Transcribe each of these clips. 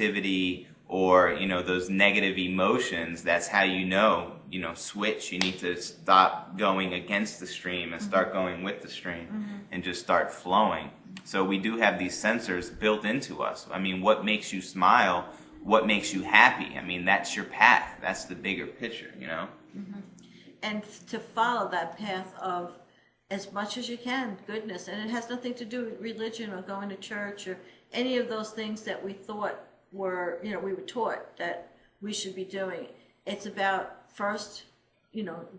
negativity or, you know, those negative emotions, that's how you know, switch. You need to stop going against the stream and start going with the stream and just start flowing. So we do have these sensors built into us. I mean, what makes you smile? What makes you happy? I mean, that's your path. That's the bigger picture, you know? And to follow that path of, as much as you can, goodness. And it has nothing to do with religion or going to church or any of those things that we thought were, we were taught that we should be doing. It's about first,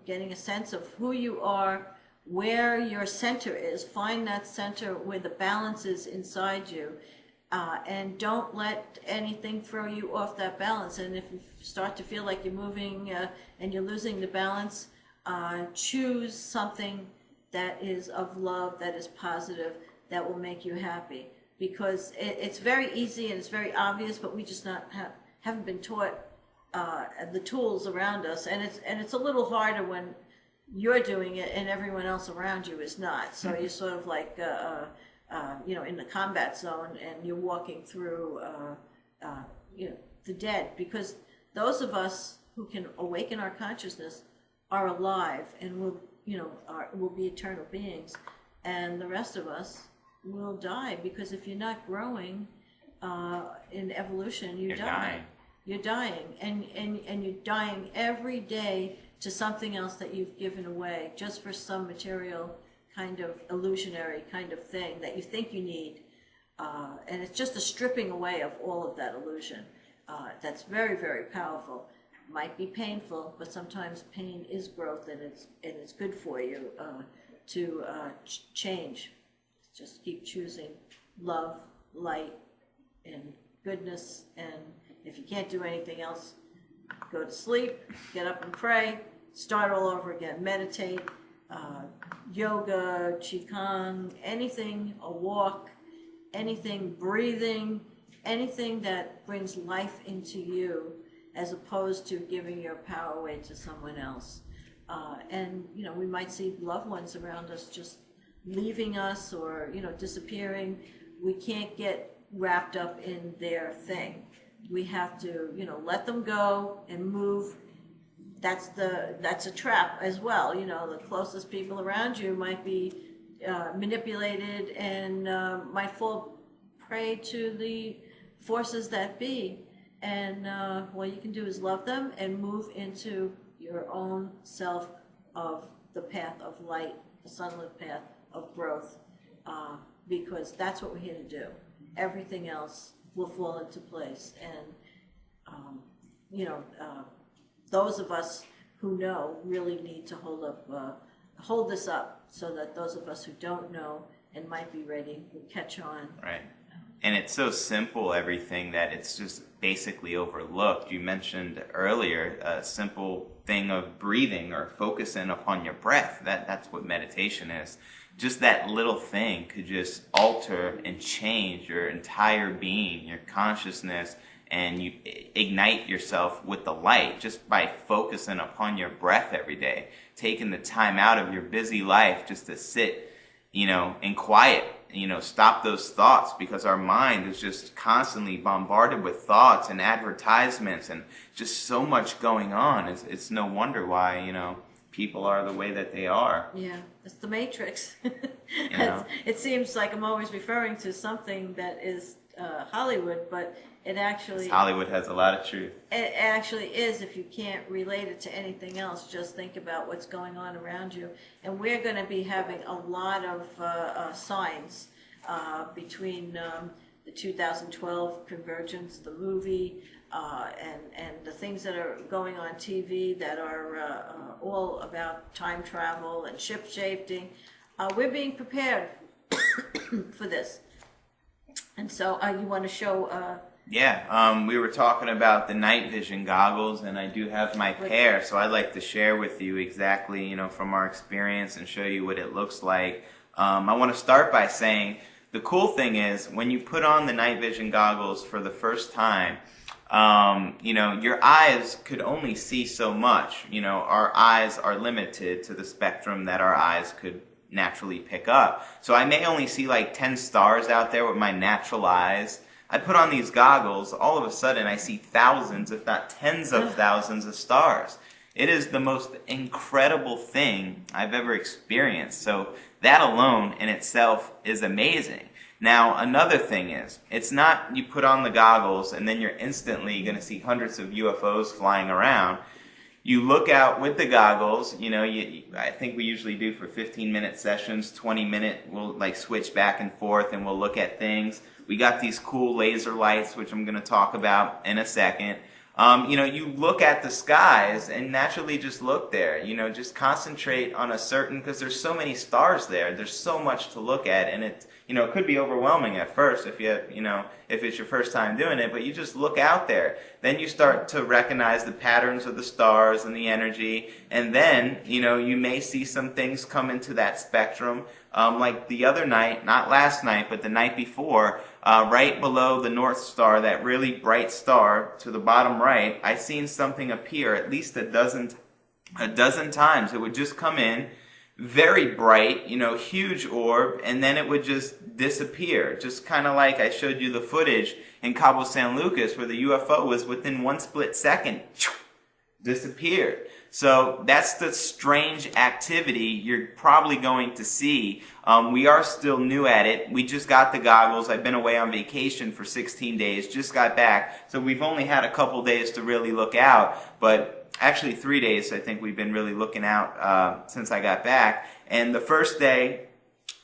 getting a sense of who you are, where your center is. Find that center where the balance is inside you. And don't let anything throw you off that balance. And if you start to feel like you're moving and you're losing the balance, choose something that is of love, that is positive, that will make you happy. Because it's very easy and it's very obvious, but we just haven't been taught the tools around us. And it's a little harder when you're doing it and everyone else around you is not. So you're sort of like in the combat zone, and you're walking through the dead. Because those of us who can awaken our consciousness are alive and will be eternal beings, and the rest of us will die, because if you're not growing in evolution, you die. You're dying, and you're dying every day to something else that you've given away just for some material kind of illusionary kind of thing that you think you need, and it's just a stripping away of all of that illusion. That's very, very powerful. Might be painful, but sometimes pain is growth, and it's good for you to change. Just keep choosing love, light, and goodness. And if you can't do anything else, go to sleep, get up and pray, start all over again, meditate, yoga, qigong, anything, a walk, anything, breathing, anything that brings life into you, as opposed to giving your power away to someone else. And we might see loved ones around us just leaving us or disappearing. We can't get wrapped up in their thing. We have to let them go and move. That's a trap as well. The closest people around you might be manipulated and might fall prey to the forces that be. And what you can do is love them and move into your own self of the path of light, the sunlit path of growth, because that's what we're here to do. Everything else will fall into place. And those of us who know really need to hold this up, so that those of us who don't know and might be ready will catch on. Right. And it's so simple, everything, that it's just basically overlooked. You mentioned earlier a simple thing of breathing or focusing upon your breath. That's what meditation is. Just that little thing could just alter and change your entire being, your consciousness, and you ignite yourself with the light just by focusing upon your breath every day, taking the time out of your busy life just to sit, in quiet. Stop those thoughts, because our mind is just constantly bombarded with thoughts and advertisements and just so much going on. It's no wonder why, people are the way that they are. Yeah, it's the Matrix. It seems like I'm always referring to something that is Hollywood, but it actually... Hollywood has a lot of truth. It actually is. If you can't relate it to anything else, just think about what's going on around you. And we're going to be having a lot of signs between the 2012 Convergence, the movie, and the things that are going on TV that are all about time travel and ship shifting. We're being prepared for this. And so you want to show... we were talking about the night vision goggles, and I do have my pair, so I'd like to share with you exactly, from our experience and show you what it looks like. I want to start by saying the cool thing is when you put on the night vision goggles for the first time, your eyes could only see so much. Our eyes are limited to the spectrum that our eyes could naturally pick up. So I may only see like 10 stars out there with my natural eyes. I put on these goggles, all of a sudden I see thousands, if not tens of thousands of stars. It is the most incredible thing I've ever experienced. So that alone in itself is amazing. Now, another thing is, it's not you put on the goggles and then you're instantly going to see hundreds of UFOs flying around. You look out with the goggles, you know, I think we usually do for 15-minute sessions, 20-minute, we'll like switch back and forth and we'll look at things. We got these cool laser lights, which I'm going to talk about in a second. You know, you look at the skies and naturally just look there, you know, just concentrate on a certain, because there's so many stars there, there's so much to look at, and it, you know, it could be overwhelming at first if you know, if it's your first time doing it, but you just look out there. Then you start to recognize the patterns of the stars and the energy, and then, you know, you may see some things come into that spectrum, like the other night, not last night, but the night before, right below the North Star, that really bright star to the bottom right, I seen something appear at least a dozen times. It would just come in, very bright, you know, huge orb, and then it would just disappear. Just kind of like I showed you the footage in Cabo San Lucas where the UFO was within one split second, disappeared. So that's the strange activity you're probably going to see. We are still new at it. We just got the goggles. I've been away on vacation for 16 days, just got back. So we've only had a couple days to really look out, but actually 3 days I think we've been really looking out since I got back. And the first day,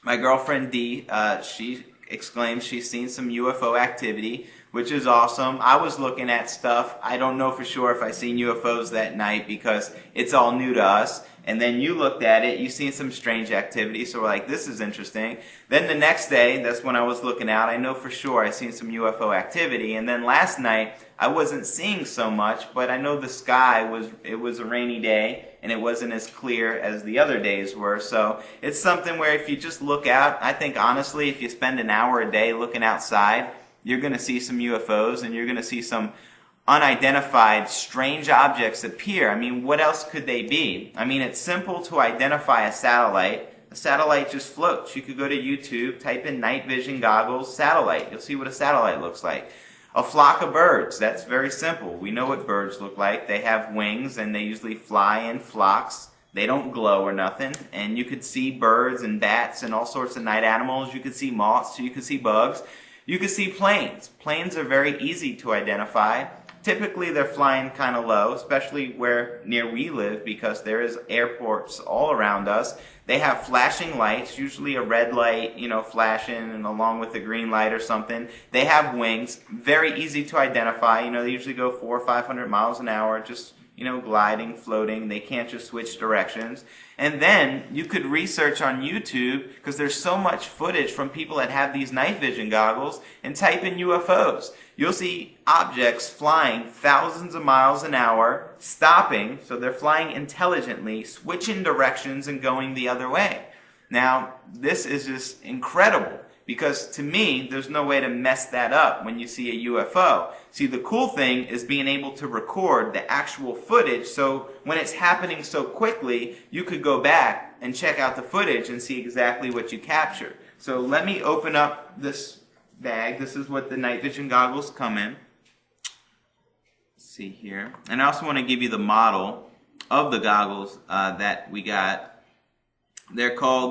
my girlfriend Dee, she exclaimed she's seen some UFO activity, which is awesome. I was looking at stuff. I don't know for sure if I seen UFOs that night because it's all new to us. And then you looked at it, you seen some strange activity, so we're like, this is interesting. Then the next day, that's when I was looking out, I know for sure I seen some UFO activity. And then last night, I wasn't seeing so much, but I know the sky it was a rainy day, and it wasn't as clear as the other days were. So it's something where if you just look out, I think honestly, if you spend an hour a day looking outside, you're going to see some UFOs, and you're going to see some unidentified strange objects appear. I mean, what else could they be? I mean, it's simple to identify a satellite. A satellite just floats. You could go to YouTube, type in night vision goggles, satellite. You'll see what a satellite looks like. A flock of birds, that's very simple. We know what birds look like. They have wings, and they usually fly in flocks. They don't glow or nothing. And you could see birds and bats and all sorts of night animals. You could see moths, you could see bugs. You could see planes. Planes are very easy to identify. Typically they're flying kind of low, especially where near we live, because there is airports all around us. They have flashing lights, usually a red light, you know, flashing, and along with a green light or something. They have wings, very easy to identify. You know, they usually go 400 or 500 miles an hour, just, you know, gliding, floating. They can't just switch directions. And then you could research on YouTube, because there's so much footage from people that have these night vision goggles, and type in UFOs. You'll see objects flying thousands of miles an hour, stopping, so they're flying intelligently, switching directions and going the other way. Now, this is just incredible, because to me, there's no way to mess that up when you see a UFO. See, the cool thing is being able to record the actual footage, so when it's happening so quickly, you could go back and check out the footage and see exactly what you captured. So let me open up this bag. This is what the night vision goggles come in. Let's see here. And I also want to give you the model of the goggles that we got. They're called